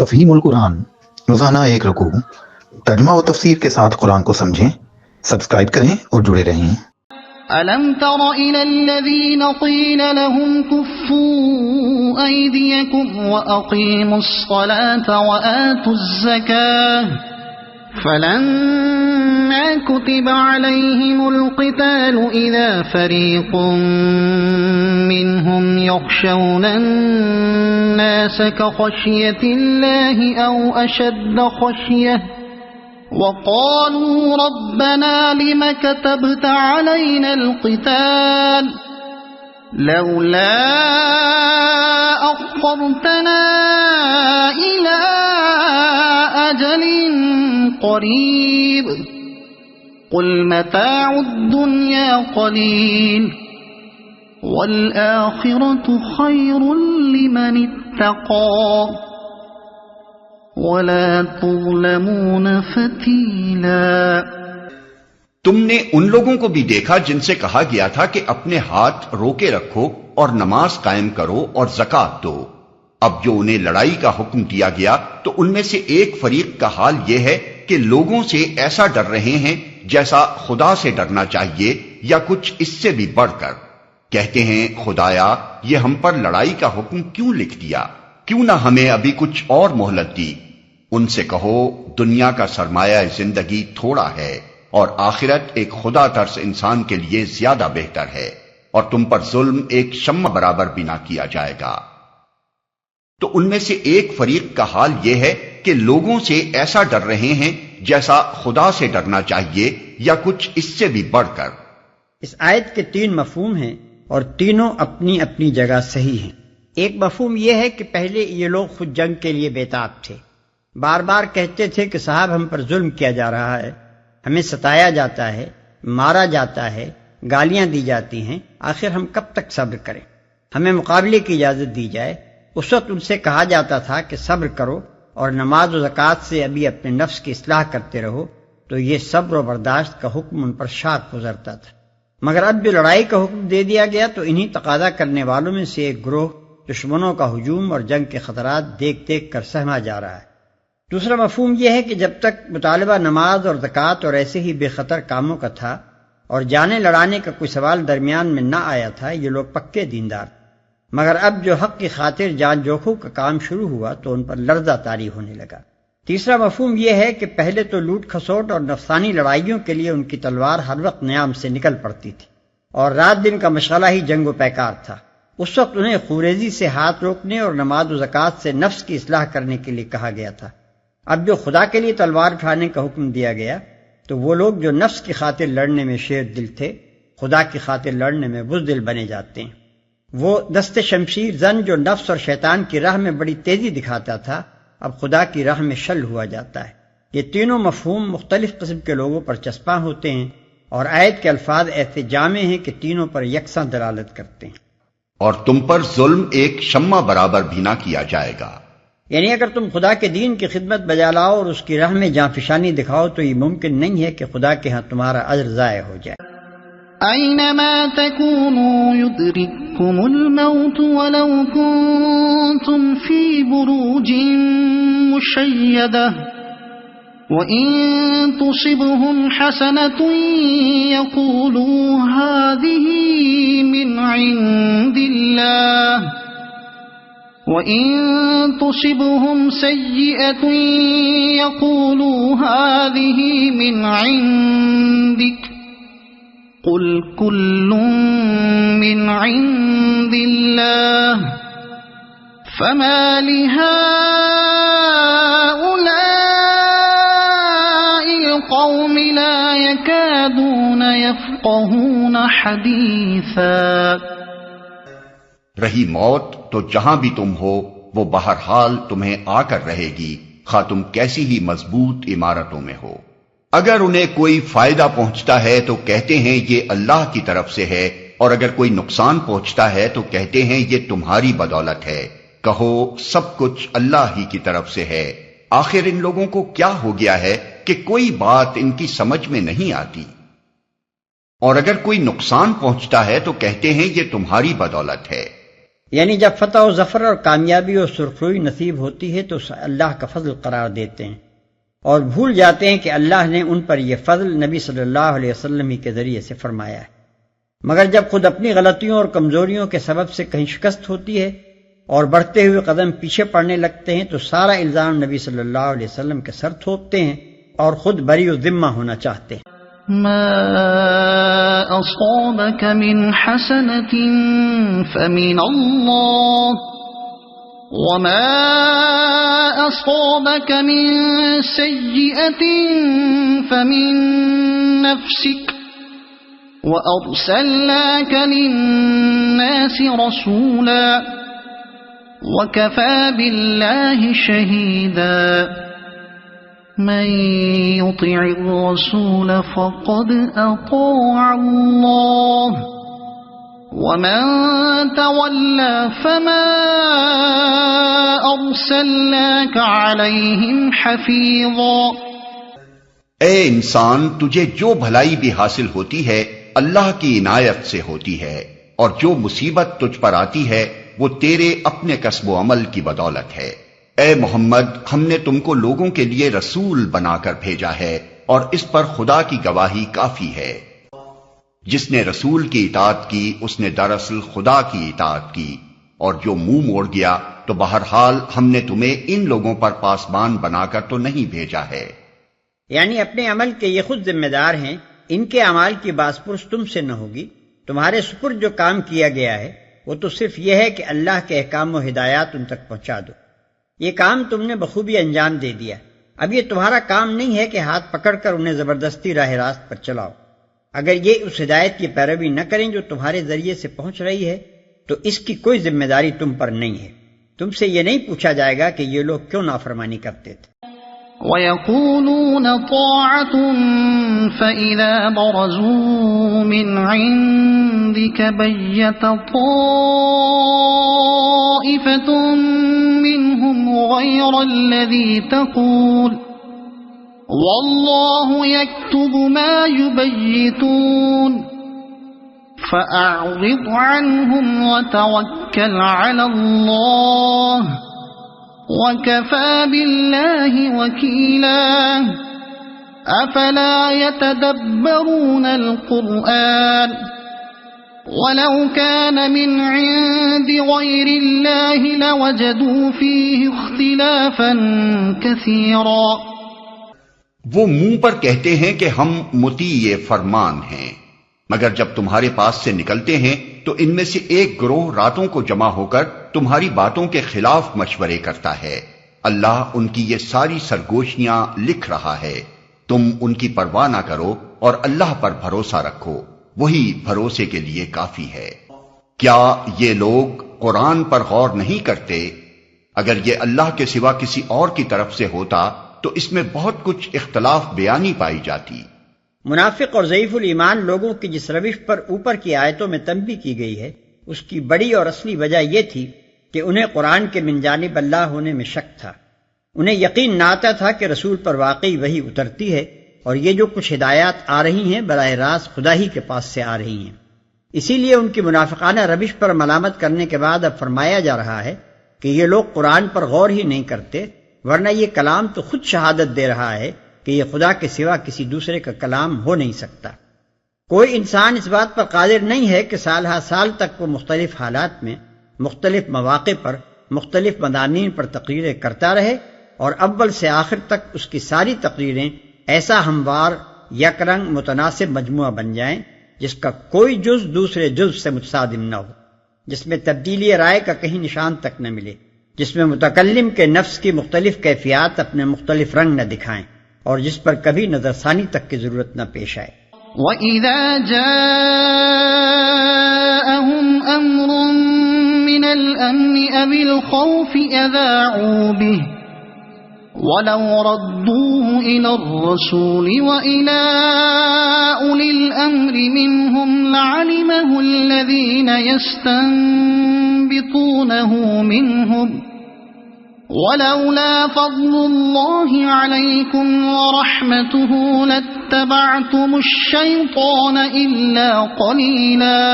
تفہیم القرآن، روزانہ ایک رکوع، ترجمہ و تفسیر کے ساتھ قرآن کو سمجھیں۔ سبسکرائب کریں اور جڑے رہیں۔ أَلَمْ تَرَ إِلَى الَّذِينَ قِيلَ لَهُمْ كُفُّوا أَيْدِيَكُمْ وَأَقِيمُوا الصَّلَاةَ وَآتُوا الزَّكَاةَ فَلَمَّا كُتِبَ عَلَيْهِمُ الْقِتَالُ إِذَا فَرِيقٌ مِّنْهُمْ يَخْشَوْنَ النَّاسَ كَخَشْيَةِ اللَّهِ أَوْ أَشَدَّ خَشْيَةً وَقَالُوا رَبَّنَا لِمَ كَتَبْتَ عَلَيْنَا الْقِتَالَ لَوْلَا أَخَّرْتَنَا إِلَىٰ أَجَلٍ قَرِيبٍ قُلْ مَتَاعُ الدُّنْيَا قَلِيلٌ وَالْآخِرَةُ خَيْرٌ لِّمَنِ اتَّقَىٰ وَلَا تُظْلَمُونَ فَتِيلًا۔ تم نے ان لوگوں کو بھی دیکھا جن سے کہا گیا تھا کہ اپنے ہاتھ روکے رکھو اور نماز قائم کرو اور زکوٰۃ دو۔ اب جو انہیں لڑائی کا حکم دیا گیا تو ان میں سے ایک فریق کا حال یہ ہے کہ لوگوں سے ایسا ڈر رہے ہیں جیسا خدا سے ڈرنا چاہیے یا کچھ اس سے بھی بڑھ کر۔ کہتے ہیں خدایا یہ ہم پر لڑائی کا حکم کیوں لکھ دیا، کیوں نہ ہمیں ابھی کچھ اور مہلت دی۔ ان سے کہو دنیا کا سرمایہ زندگی تھوڑا ہے اور آخرت ایک خدا ترس انسان کے لیے زیادہ بہتر ہے، اور تم پر ظلم ایک شمع برابر بھی نہ کیا جائے گا۔ تو ان میں سے ایک فریق کا حال یہ ہے کہ لوگوں سے ایسا ڈر رہے ہیں جیسا خدا سے ڈرنا چاہیے یا کچھ اس سے بھی بڑھ کر۔ اس آیت کے 3 مفہوم ہیں اور تینوں اپنی اپنی جگہ صحیح ہیں۔ ایک مفہوم یہ ہے کہ پہلے یہ لوگ خود جنگ کے لیے بیتاب تھے، بار بار کہتے تھے کہ صاحب ہم پر ظلم کیا جا رہا ہے، ہمیں ستایا جاتا ہے، مارا جاتا ہے، گالیاں دی جاتی ہیں، آخر ہم کب تک صبر کریں، ہمیں مقابلے کی اجازت دی جائے۔ اس وقت ان سے کہا جاتا تھا کہ صبر کرو اور نماز و زکوٰۃ سے ابھی اپنے نفس کی اصلاح کرتے رہو، تو یہ صبر و برداشت کا حکم ان پر شاق گزرتا تھا۔ مگر اب جو لڑائی کا حکم دے دیا گیا تو انہی تقاضا کرنے والوں میں سے ایک گروہ دشمنوں کا ہجوم اور جنگ کے خطرات دیکھ دیکھ کر سہما جا رہا ہے۔ دوسرا مفہوم یہ ہے کہ جب تک مطالبہ نماز اور زکوٰۃ اور ایسے ہی بے خطر کاموں کا تھا اور جانیں لڑانے کا کوئی سوال درمیان میں نہ آیا تھا، یہ لوگ پکے دیندار۔ مگر اب جو حق کی خاطر جان جوکھوں کا کام شروع ہوا تو ان پر لرزہ طاری ہونے لگا۔ تیسرا مفہوم یہ ہے کہ پہلے تو لوٹ کھسوٹ اور نفسانی لڑائیوں کے لیے ان کی تلوار ہر وقت نیام سے نکل پڑتی تھی اور رات دن کا مشغلہ ہی جنگ و پیکار تھا۔ اس وقت انہیں خوریزی سے ہاتھ روکنے اور نماز و زکوٰۃ سے نفس کی اصلاح کرنے کے لیے کہا گیا تھا۔ اب جو خدا کے لیے تلوار اٹھانے کا حکم دیا گیا تو وہ لوگ جو نفس کی خاطر لڑنے میں شیر دل تھے، خدا کی خاطر لڑنے میں بزدل بنے جاتے ہیں۔ وہ دست شمشیر زن جو نفس اور شیطان کی راہ میں بڑی تیزی دکھاتا تھا، اب خدا کی راہ میں شل ہوا جاتا ہے۔ یہ تینوں مفہوم مختلف قسم کے لوگوں پر چسپاں ہوتے ہیں اور آیت کے الفاظ ایسے جامع ہیں کہ تینوں پر یکساں دلالت کرتے ہیں۔ اور تم پر ظلم ایک شمع برابر بھی نہ کیا جائے گا، یعنی اگر تم خدا کے دین کی خدمت بجا لاؤ اور اس کی راہ میں جانفشانی دکھاؤ تو یہ ممکن نہیں ہے کہ خدا کے ہاں تمہارا اجر ضائع ہو جائے۔ أَيْنَمَا تَكُونُوا يُدْرِككُّمُ الْمَوْتُ وَلَوْ كُنتُمْ فِي بُرُوجٍ مُّشَيَّدَةٍ وَإِن تُصِبْهُمْ حَسَنَةٌ يَقُولُوا هَٰذِهِ مِنْ عِندِ اللَّهِ وَإِن تُصِبْهُمْ سَيِّئَةٌ يَقُولُوا هَٰذِهِ مِنْ عِندِكَ قُلْ كُلٌّ مِّنْ عِندِ اللَّهِ فَمَا لِهَٰؤُلَاءِ الْقَوْمِ لَا يَكَادُونَ يَفْقَهُونَ حَدِيثًا۔ رہی موت تو جہاں بھی تم ہو وہ بہرحال تمہیں آ کر رہے گی، خواہ تم کیسی ہی مضبوط عمارتوں میں ہو۔ اگر انہیں کوئی فائدہ پہنچتا ہے تو کہتے ہیں یہ اللہ کی طرف سے ہے، اور اگر کوئی نقصان پہنچتا ہے تو کہتے ہیں یہ تمہاری بدولت ہے۔ کہو سب کچھ اللہ ہی کی طرف سے ہے۔ آخر ان لوگوں کو کیا ہو گیا ہے کہ کوئی بات ان کی سمجھ میں نہیں آتی، اور اگر کوئی نقصان پہنچتا ہے تو کہتے ہیں یہ تمہاری بدولت ہے۔ یعنی جب فتح و ظفر اور کامیابی اور سرخروئی نصیب ہوتی ہے تو اسے اللہ کا فضل قرار دیتے ہیں اور بھول جاتے ہیں کہ اللہ نے ان پر یہ فضل نبی صلی اللہ علیہ وسلم ہی کے ذریعے سے فرمایا ہے۔ مگر جب خود اپنی غلطیوں اور کمزوریوں کے سبب سے کہیں شکست ہوتی ہے اور بڑھتے ہوئے قدم پیچھے پڑنے لگتے ہیں تو سارا الزام نبی صلی اللہ علیہ وسلم کے سر تھوپتے ہیں اور خود بری و ذمہ ہونا چاہتے ہیں۔ ما أصابك من حسنة فمن الله وما أصابك من سيئة فمن نفسك وأرسلناك للناس رسولا وكفى بالله شهيدا من يطع الرسول فقد أطاع الله ومن تولى فما أرسلناك عليهم حفيظا۔ اے انسان، تجھے جو بھلائی بھی حاصل ہوتی ہے اللہ کی عنایت سے ہوتی ہے، اور جو مصیبت تجھ پر آتی ہے وہ تیرے اپنے کسب و عمل کی بدولت ہے۔ اے محمد، ہم نے تم کو لوگوں کے لیے رسول بنا کر بھیجا ہے اور اس پر خدا کی گواہی کافی ہے۔ جس نے رسول کی اطاعت کی اس نے دراصل خدا کی اطاعت کی، اور جو منہ موڑ گیا تو بہرحال ہم نے تمہیں ان لوگوں پر پاسبان بنا کر تو نہیں بھیجا ہے۔ یعنی اپنے عمل کے یہ خود ذمہ دار ہیں، ان کے اعمال کی باز پرس تم سے نہ ہوگی۔ تمہارے سپرد جو کام کیا گیا ہے وہ تو صرف یہ ہے کہ اللہ کے احکام و ہدایات ان تک پہنچا دو۔ یہ کام تم نے بخوبی انجام دے دیا۔ اب یہ تمہارا کام نہیں ہے کہ ہاتھ پکڑ کر انہیں زبردستی راہ راست پر چلاؤ۔ اگر یہ اس ہدایت کی پیروی نہ کریں جو تمہارے ذریعے سے پہنچ رہی ہے تو اس کی کوئی ذمہ داری تم پر نہیں ہے۔ تم سے یہ نہیں پوچھا جائے گا کہ یہ لوگ کیوں نافرمانی کرتے تھے۔ وَيَقُولُونَ طَاعَةٌ فَإِذَا بَرَزُوا مِنْ عِنْدِكَ بَيَّتَ طَائِفَةٌ مِّنْهُمْ غَيْرَ الَّذِي تَقُولُ وَاللَّهُ يَكْتُبُ مَا يُبَيِّتُونَ فَأَعْرِضْ عَنْهُمْ وَتَوَكَّلْ عَلَى اللَّهِ وَكَفَى بِاللَّهِ وَكِيلًا أَفَلَا يَتَدَبَّرُونَ الْقُرْآنَ وَلَوْ كَانَ مِنْ عِنْدِ غَيْرِ اللَّهِ لَوَجَدُوا فِيهِ اخْتِلَافًا كَثِيرًا۔ وہ منہ پر کہتے ہیں کہ ہم مطیع فرمان ہیں، مگر جب تمہارے پاس سے نکلتے ہیں تو ان میں سے ایک گروہ راتوں کو جمع ہو کر تمہاری باتوں کے خلاف مشورے کرتا ہے۔ اللہ ان کی یہ ساری سرگوشیاں لکھ رہا ہے۔ تم ان کی پرواہ نہ کرو اور اللہ پر بھروسہ رکھو، وہی بھروسے کے لیے کافی ہے۔ کیا یہ لوگ قرآن پر غور نہیں کرتے؟ اگر یہ اللہ کے سوا کسی اور کی طرف سے ہوتا تو اس میں بہت کچھ اختلاف بیانی پائی جاتی۔ منافق اور ضعیف الایمان لوگوں کی جس روش پر اوپر کی آیتوں میں تنبیہ کی گئی ہے اس کی بڑی اور اصلی وجہ یہ تھی کہ انہیں قرآن کے من جانب اللہ ہونے میں شک تھا۔ انہیں یقین نہ آتا تھا کہ رسول پر واقعی وحی اترتی ہے اور یہ جو کچھ ہدایات آ رہی ہیں براہ راست خدا ہی کے پاس سے آ رہی ہیں۔ اسی لیے ان کی منافقانہ روش پر ملامت کرنے کے بعد اب فرمایا جا رہا ہے کہ یہ لوگ قرآن پر غور ہی نہیں کرتے، ورنہ یہ کلام تو خود شہادت دے رہا ہے کہ یہ خدا کے سوا کسی دوسرے کا کلام ہو نہیں سکتا۔ کوئی انسان اس بات پر قادر نہیں ہے کہ سال ہا سال تک وہ مختلف حالات میں مختلف مواقع پر مختلف مضامین پر تقریریں کرتا رہے اور اول سے آخر تک اس کی ساری تقریریں ایسا ہموار یک رنگ متناسب مجموعہ بن جائیں جس کا کوئی جز دوسرے جز سے متصادم نہ ہو، جس میں تبدیلی رائے کا کہیں نشان تک نہ ملے، جس میں متکلم کے نفس کی مختلف کیفیات اپنے مختلف رنگ نہ دکھائیں اور جس پر کبھی نظر ثانی تک کی ضرورت نہ پیش آئے۔ وَإِذَا جَاءَهُمْ أَمْرٌ مِّنَ الْأَمْنِ أَوِ الْخَوْفِ أَذَاعُوا بِهِ وَلَوْ رَدُّوهُ إِلَى الرَّسُولِ وَإِلَى أُولِي الْأَمْرِ مِنْهُمْ لَعَلِمَهُ الَّذِينَ يَسْتَنبِطُونَهُ مِنْهُمْ وَلَوْلَا فَضْلُ اللَّهِ عَلَيْكُمْ وَرَحْمَتُهُ لَاتَّبَعْتُمُ الشَّيْطَانَ إِلَّا قَلِيلًا۔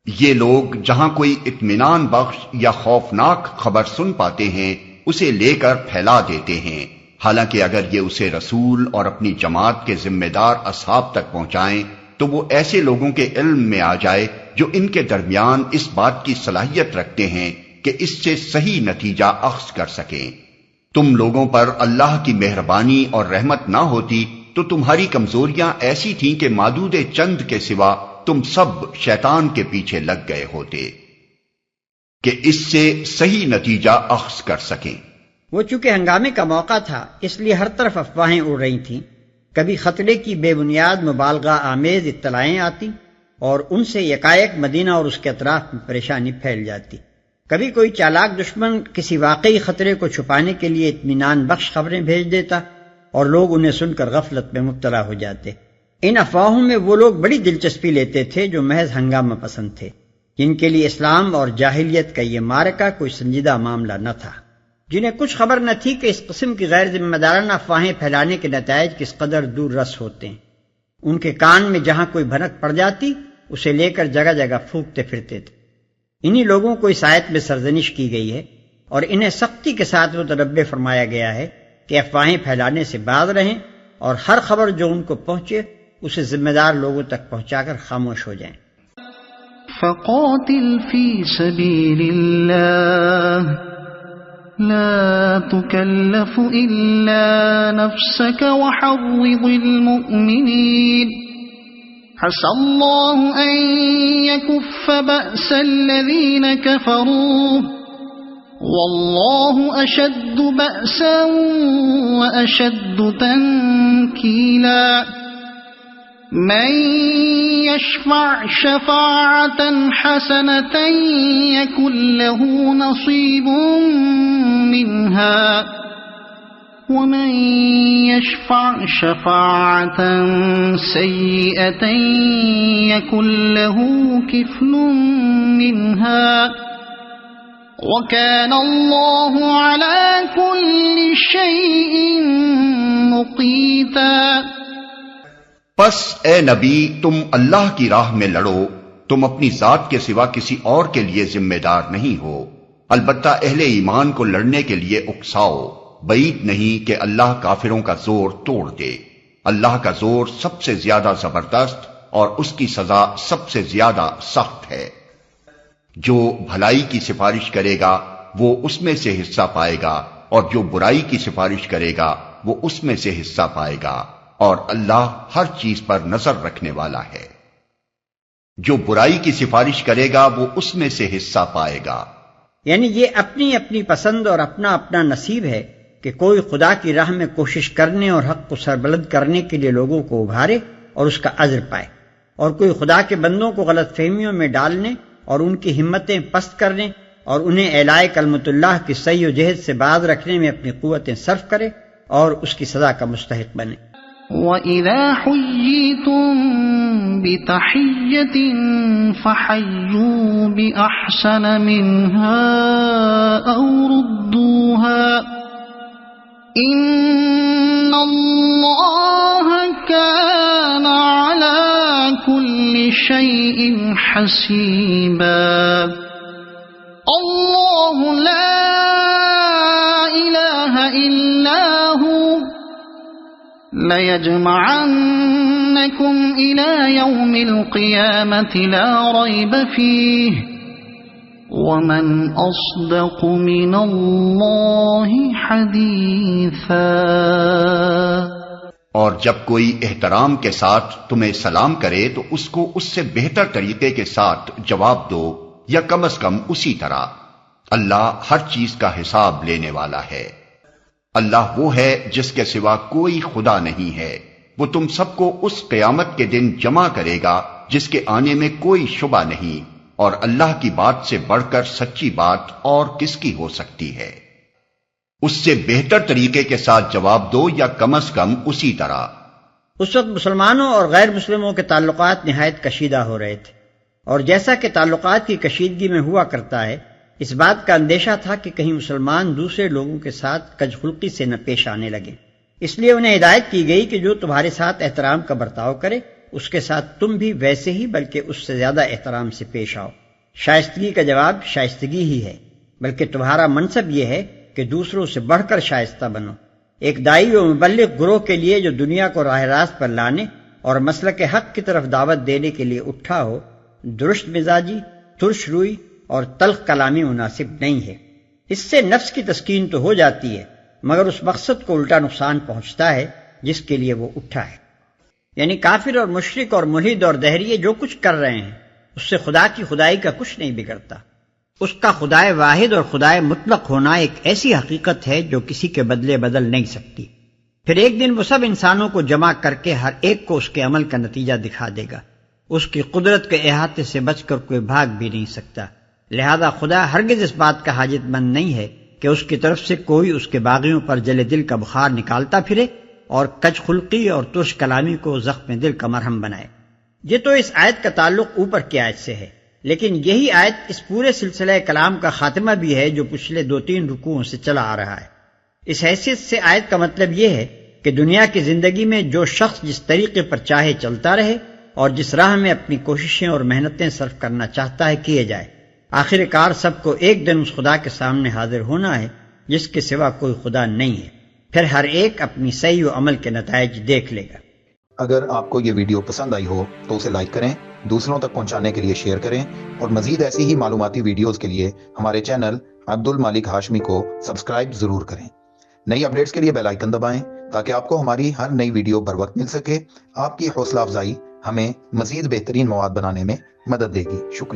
یہ لوگ جہاں کوئی اطمینان بخش یا خوفناک خبر سن پاتے ہیں اسے لے کر پھیلا دیتے ہیں، حالانکہ اگر یہ اسے رسول اور اپنی جماعت کے ذمہ دار اصحاب تک پہنچائیں تو وہ ایسے لوگوں کے علم میں آ جائے جو ان کے درمیان اس بات کی صلاحیت رکھتے ہیں کہ اس سے صحیح نتیجہ اخذ کر سکیں۔ تم لوگوں پر اللہ کی مہربانی اور رحمت نہ ہوتی تو تمہاری کمزوریاں ایسی تھیں کہ معدود چند کے سوا تم سب شیطان کے پیچھے لگ گئے ہوتے کہ اس سے صحیح نتیجہ اخذ کر سکیں۔ وہ چونکہ ہنگامے کا موقع تھا اس لیے ہر طرف افواہیں اڑ رہی تھیں، کبھی خطرے کی بے بنیاد مبالغہ آمیز اطلاعیں آتی اور ان سے یکایک مدینہ اور اس کے اطراف میں پریشانی پھیل جاتی، کبھی کوئی چالاک دشمن کسی واقعی خطرے کو چھپانے کے لیے اطمینان بخش خبریں بھیج دیتا اور لوگ انہیں سن کر غفلت میں مبتلا ہو جاتے۔ ان افواہوں میں وہ لوگ بڑی دلچسپی لیتے تھے جو محض ہنگامہ پسند تھے، جن کے لیے اسلام اور جاہلیت کا یہ معرکہ کوئی سنجیدہ معاملہ نہ تھا، جنہیں کچھ خبر نہ تھی کہ اس قسم کی غیر ذمہ دارانہ افواہیں پھیلانے کے نتائج کس قدر دور رس ہوتے ہیں۔ ان کے کان میں جہاں کوئی بھنک پڑ جاتی اسے لے کر جگہ جگہ پھونکتے پھرتے تھے۔ انہی لوگوں کو اس آیت میں سرزنش کی گئی ہے اور انہیں سختی کے ساتھ متنبہ فرمایا گیا ہے کہ افواہیں پھیلانے سے باز رہیں اور ہر خبر جو ان کو پہنچے اسے ذمہ دار لوگوں تک پہنچا کر خاموش ہو جائیں۔ فقاتل فی سبیل اللہ لا تکلف الا نفسك وحرض المؤمنین عسى الله ان يكف بأس الذين كفروا والله اشد بأسا واشد تنكيلا من يشفع شفاعة حسنة يكن له نصيب منها ومن يشفع شفاعة سيئة يكن له كفل منها وكان الله على كل شيء مقيتا۔ پس اے نبی تم اللہ کی راہ میں لڑو، تم اپنی ذات کے سوا کسی اور کے لیے ذمہ دار نہیں ہو، البتہ اہل ایمان کو لڑنے کے لیے اکساؤ، بعید نہیں کہ اللہ کافروں کا زور توڑ دے۔ اللہ کا زور سب سے زیادہ زبردست اور اس کی سزا سب سے زیادہ سخت ہے۔ جو بھلائی کی سفارش کرے گا وہ اس میں سے حصہ پائے گا اور جو برائی کی سفارش کرے گا وہ اس میں سے حصہ پائے گا، اور اللہ ہر چیز پر نظر رکھنے والا ہے۔ جو برائی کی سفارش کرے گا وہ اس میں سے حصہ پائے گا، یعنی یہ اپنی اپنی پسند اور اپنا اپنا نصیب ہے کہ کوئی خدا کی راہ میں کوشش کرنے اور حق کو سربلند کرنے کے لیے لوگوں کو ابھارے اور اس کا اجر پائے، اور کوئی خدا کے بندوں کو غلط فہمیوں میں ڈالنے اور ان کی ہمتیں پست کرنے اور انہیں اعلاء کلمت اللہ کی سعی و جہد سے باز رکھنے میں اپنی قوتیں صرف کرے اور اس کی سزا کا مستحق بنے۔ وَإِذَا حُيِّيتُم بِتَحِيَّةٍ فَحَيُّوا بِأَحْسَنَ مِنْهَا أَوْ رُدُّوهَا إِنَّ اللَّهَ كَانَ عَلَى كُلِّ شَيْءٍ حَسِيبًا۔ اللہ لا الہ الا هو لَيَجْمَعَنَّكُمْ إِلَى يَوْمِ الْقِيَامَةِ لَا رَيْبَ فِيهِ وَمَنْ أَصْدَقُ مِنَ اللَّهِ حَدِيثًا۔ اور جب کوئی احترام کے ساتھ تمہیں سلام کرے تو اس کو اس سے بہتر طریقے کے ساتھ جواب دو، یا کم از کم اسی طرح۔ اللہ ہر چیز کا حساب لینے والا ہے۔ اللہ وہ ہے جس کے سوا کوئی خدا نہیں ہے، وہ تم سب کو اس قیامت کے دن جمع کرے گا جس کے آنے میں کوئی شبہ نہیں، اور اللہ کی بات سے بڑھ کر سچی بات اور کس کی ہو سکتی ہے۔ اس سے بہتر طریقے کے ساتھ جواب دو، یا کم از کم اسی طرح۔ اس وقت مسلمانوں اور غیر مسلموں کے تعلقات نہایت کشیدہ ہو رہے تھے، اور جیسا کہ تعلقات کی کشیدگی میں ہوا کرتا ہے، اس بات کا اندیشہ تھا کہ کہیں مسلمان دوسرے لوگوں کے ساتھ کج خلقی سے نہ پیش آنے لگے، اس لیے انہیں ہدایت کی گئی کہ جو تمہارے ساتھ احترام کا برتاؤ کرے اس کے ساتھ تم بھی ویسے ہی بلکہ اس سے زیادہ احترام سے پیش آؤ۔ شائستگی کا جواب شائستگی ہی ہے، بلکہ تمہارا منصب یہ ہے کہ دوسروں سے بڑھ کر شائستہ بنو۔ ایک داعی و مبلغ گروہ کے لیے جو دنیا کو راہ راست پر لانے اور مسلک حق کی طرف دعوت دینے کے لیے اٹھا ہو، درست مزاجی، ترش روئی اور تلخ کلامی مناسب نہیں ہے۔ اس سے نفس کی تسکین تو ہو جاتی ہے، مگر اس مقصد کو الٹا نقصان پہنچتا ہے جس کے لیے وہ اٹھا ہے۔ یعنی کافر اور مشرک اور ملحد اور دہریے جو کچھ کر رہے ہیں اس سے خدا کی خدائی کا کچھ نہیں بگڑتا۔ اس کا خدائے واحد اور خدائے مطلق ہونا ایک ایسی حقیقت ہے جو کسی کے بدلے بدل نہیں سکتی۔ پھر ایک دن وہ سب انسانوں کو جمع کر کے ہر ایک کو اس کے عمل کا نتیجہ دکھا دے گا۔ اس کی قدرت کے احاطے سے بچ کر کوئی بھاگ بھی نہیں سکتا، لہذا خدا ہرگز اس بات کا حاجت مند نہیں ہے کہ اس کی طرف سے کوئی اس کے باغیوں پر جلے دل کا بخار نکالتا پھرے اور کچ خلقی اور ترش کلامی کو زخم دل کا مرہم بنائے۔ یہ تو اس آیت کا تعلق اوپر کی آیت سے ہے، لیکن یہی آیت اس پورے سلسلہ کلام کا خاتمہ بھی ہے جو پچھلے 2-3 رکوعوں سے چلا آ رہا ہے۔ اس حیثیت سے آیت کا مطلب یہ ہے کہ دنیا کی زندگی میں جو شخص جس طریقے پر چاہے چلتا رہے اور جس راہ میں اپنی کوششیں اور محنتیں صرف کرنا چاہتا ہے کیے جائے، آخر کار سب کو ایک دن اس خدا کے سامنے حاضر ہونا ہے جس کے سوا کوئی خدا نہیں ہے۔ پھر ہر ایک اپنی صحیح و عمل کے نتائج دیکھ لے گا۔ اگر آپ کو یہ ویڈیو پسند آئی ہو تو اسے لائک کریں، دوسروں تک پہنچانے کے لیے شیئر کریں، اور مزید ایسی ہی معلوماتی ویڈیوز کے لیے ہمارے چینل عبد المالک ہاشمی کو سبسکرائب ضرور کریں۔ نئی اپڈیٹس کے لیے بیل آئیکن دبائیں تاکہ آپ کو ہماری ہر نئی ویڈیو بر وقت مل سکے۔ آپ کی حوصلہ افزائی ہمیں مزید بہترین مواد بنانے میں مدد دے گی۔ شکریہ۔